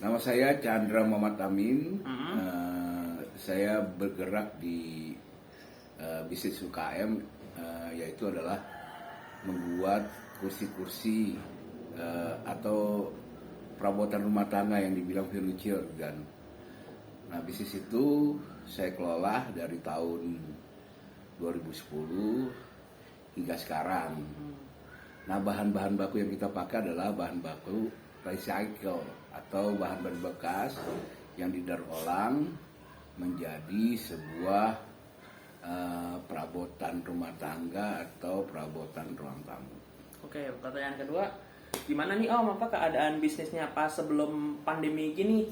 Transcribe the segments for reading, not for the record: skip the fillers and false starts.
Nama saya Chandra Muhammad Amin. Saya bergerak di bisnis UKM, yaitu adalah membuat kursi-kursi atau perabotan rumah tangga yang dibilang furniture kan. Nah, bisnis itu saya kelola dari tahun 2010 hingga sekarang. Nah, bahan-bahan baku yang kita pakai adalah bahan baku recycle atau bahan bekas yang didaur ulang menjadi sebuah perabotan rumah tangga atau perabotan ruang tamu. Oke, pertanyaan kedua, gimana nih Om, apa keadaan bisnisnya pas sebelum pandemi gini?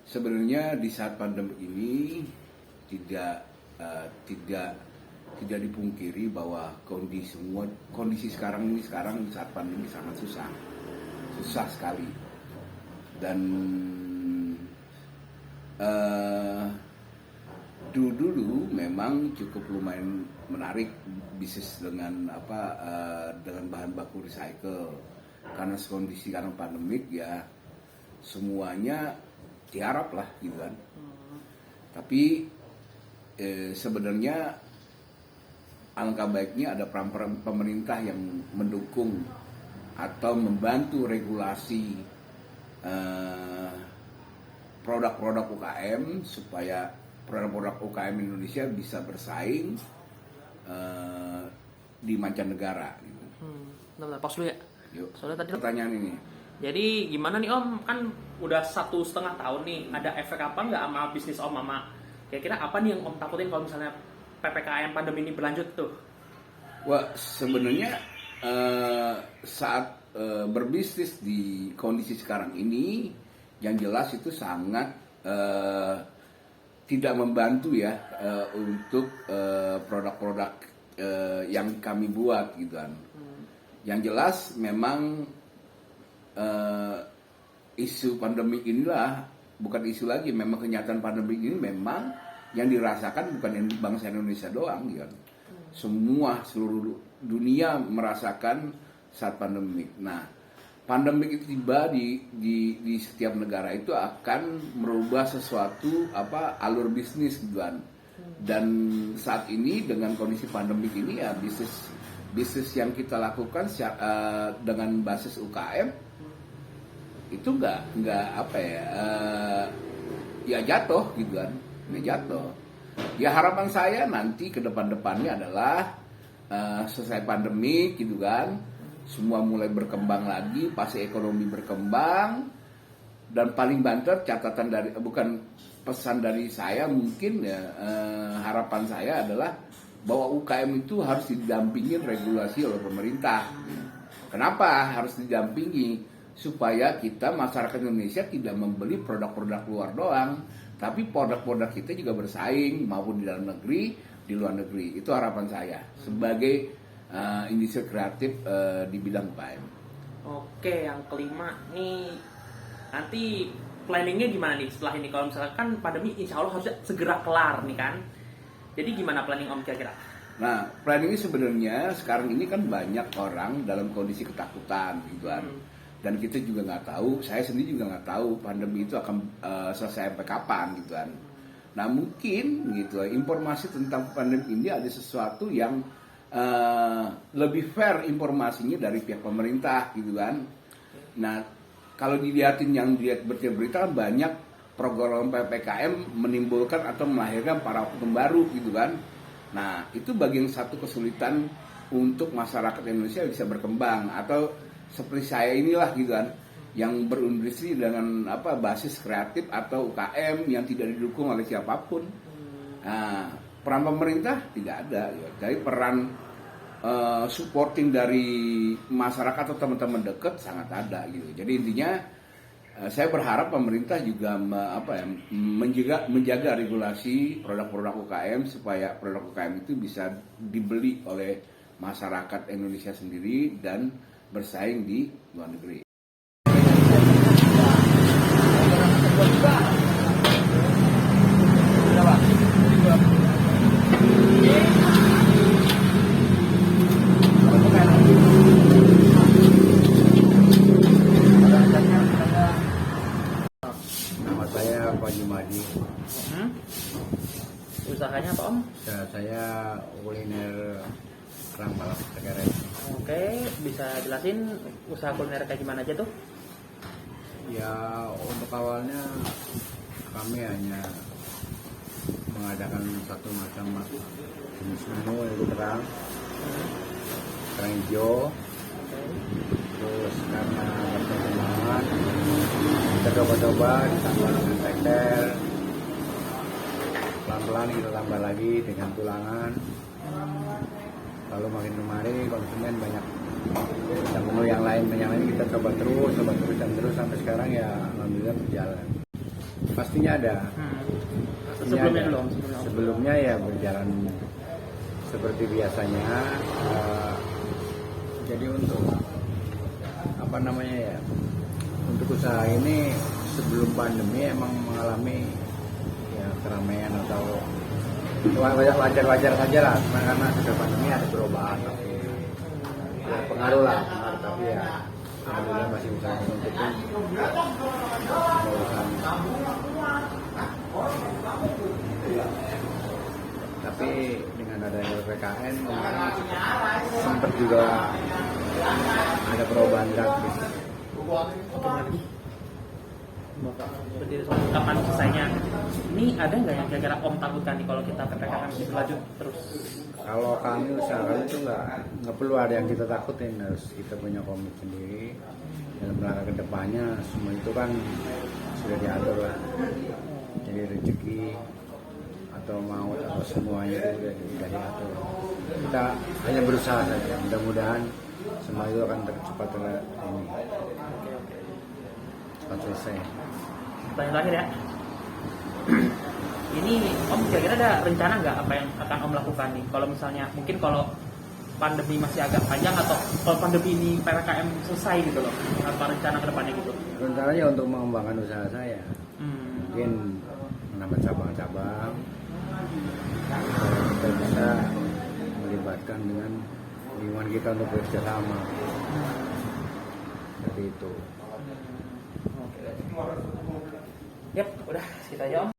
Sebenarnya di saat pandemi ini tidak dipungkiri bahwa kondisi sekarang saat pandemi sangat susah sekali. Dan dulu memang cukup lumayan menarik bisnis dengan bahan baku recycle, karena kondisi karena pandemik ya semuanya tiarap lah gitu kan. Tapi sebenarnya alangkah baiknya ada peran pemerintah yang mendukung atau membantu regulasi produk-produk UKM supaya produk-produk UKM Indonesia bisa bersaing di mancanegara. Gitu. Bentar, pause dulu ya. Yuk. Soalnya tadi Pertanyaan ini. Jadi gimana nih Om, kan udah 1,5 tahun nih, ada efek apa nggak sama bisnis Om, sama kira-kira apa nih yang Om takutin kalau misalnya PPKM pandemi ini berlanjut tuh? Wah, sebenarnya saat berbisnis di kondisi sekarang ini, yang jelas itu sangat tidak membantu ya untuk produk-produk yang kami buat gitu kan. Yang jelas memang isu pandemi inilah bukan isu lagi, memang kenyataan pandemi ini memang yang dirasakan bukan bangsa Indonesia doang gitu kan. Semua seluruh dunia merasakan saat pandemik. Nah, pandemik itu tiba di setiap negara itu akan merubah sesuatu alur bisnis gitu kan. Dan saat ini dengan kondisi pandemik ini ya bisnis yang kita lakukan dengan basis UKM itu ya jatuh gitu kan. Jatuh. Ya harapan saya nanti ke depannya adalah selesai pandemi gitu kan, semua mulai berkembang lagi, pasti ekonomi berkembang, dan paling banter pesan dari saya mungkin ya, harapan saya adalah bahwa UKM itu harus didampingi regulasi oleh pemerintah. Kenapa harus didampingi? Supaya kita masyarakat Indonesia tidak membeli produk-produk luar doang, tapi produk-produk kita juga bersaing maupun di dalam negeri, di luar negeri. Itu harapan saya sebagai industri kreatif di bidang UKM. Oke, yang kelima nih, nanti planningnya gimana nih setelah ini? Kalau misalkan pandemi insya Allah harusnya segera kelar nih kan. Jadi gimana planning Om kira-kira? Nah, planningnya sebenarnya sekarang ini kan banyak orang dalam kondisi ketakutan gitu kan. Dan kita juga nggak tahu, saya sendiri juga nggak tahu pandemi itu akan selesai sampai kapan gitu kan. Nah, mungkin gitu informasi tentang pandemi ini ada sesuatu yang lebih fair informasinya dari pihak pemerintah gitu kan. Nah, kalau dilihatin yang berita kan banyak program PPKM menimbulkan atau melahirkan para hukum baru gitu kan. Nah, itu bagian satu kesulitan untuk masyarakat Indonesia bisa berkembang, atau seperti saya inilah gitu kan, yang berindustri dengan basis kreatif atau UKM yang tidak didukung oleh siapapun. Nah, peran pemerintah tidak ada ya. Jadi peran supporting dari masyarakat atau teman-teman dekat sangat ada gitu. Jadi intinya saya berharap pemerintah juga menjaga regulasi produk-produk UKM supaya produk UKM itu bisa dibeli oleh masyarakat Indonesia sendiri dan bersaing di luar negeri. Usahanya apa Om? Saya kuliner kerang balap sekeret. Oke, bisa jelasin usaha kuliner kayak gimana aja tuh? Ya untuk awalnya kami hanya mengadakan satu macam jenis menu yaitu kerang hijau. Terus karena perkembangan kita coba-coba ditambah dengan tekstil, pelan-pelan kita tambah lagi dengan tulangan. Lalu makin kemari konsumen banyak menu yang lain kita coba terus sampai sekarang ya alhamdulillah berjalan. Pastinya ada. Sebelumnya belum. Sebelumnya ya berjalan seperti biasanya. Jadi untuk untuk usaha ini sebelum pandemi emang mengalami ya keramaian atau wajar saja lah, karena sudah pandemi ada perubahan tapi ya pengaruh tapi ya alhamdulillah masih bisa menutupin urusan. Tapi dengan adanya PPKN sempat juga ada perubahan drastis. Berdiri soal kapan selesainya. Ini ada nggak yang kira-kira Om takutkan nih kalau kita PPKM berlanjut terus? Kalau kami usahakan itu nggak perlu ada yang kita takutin, harus kita punya komit sendiri dalam langkah kedepannya. Semua itu kan sudah diatur lah. Jadi rezeki atau maut atau semuanya itu sudah diatur. Kita hanya berusaha saja. Mudah-mudahan semua itu akan cepat selesai. Pertanyaan terakhir ya. Ini Om kira-kira ada rencana nggak apa yang akan Om lakukan nih? Kalau misalnya mungkin kalau pandemi masih agak panjang atau kalau pandemi ini PPKM selesai gitu loh, apa rencana ke depannya gitu? Rencananya untuk mengembangkan usaha saya, mungkin menambah cabang-cabang, kita bisa melibatkan dengan lingkungan kita untuk bekerja sama. Seperti itu. Yap, udah segitu aja Om.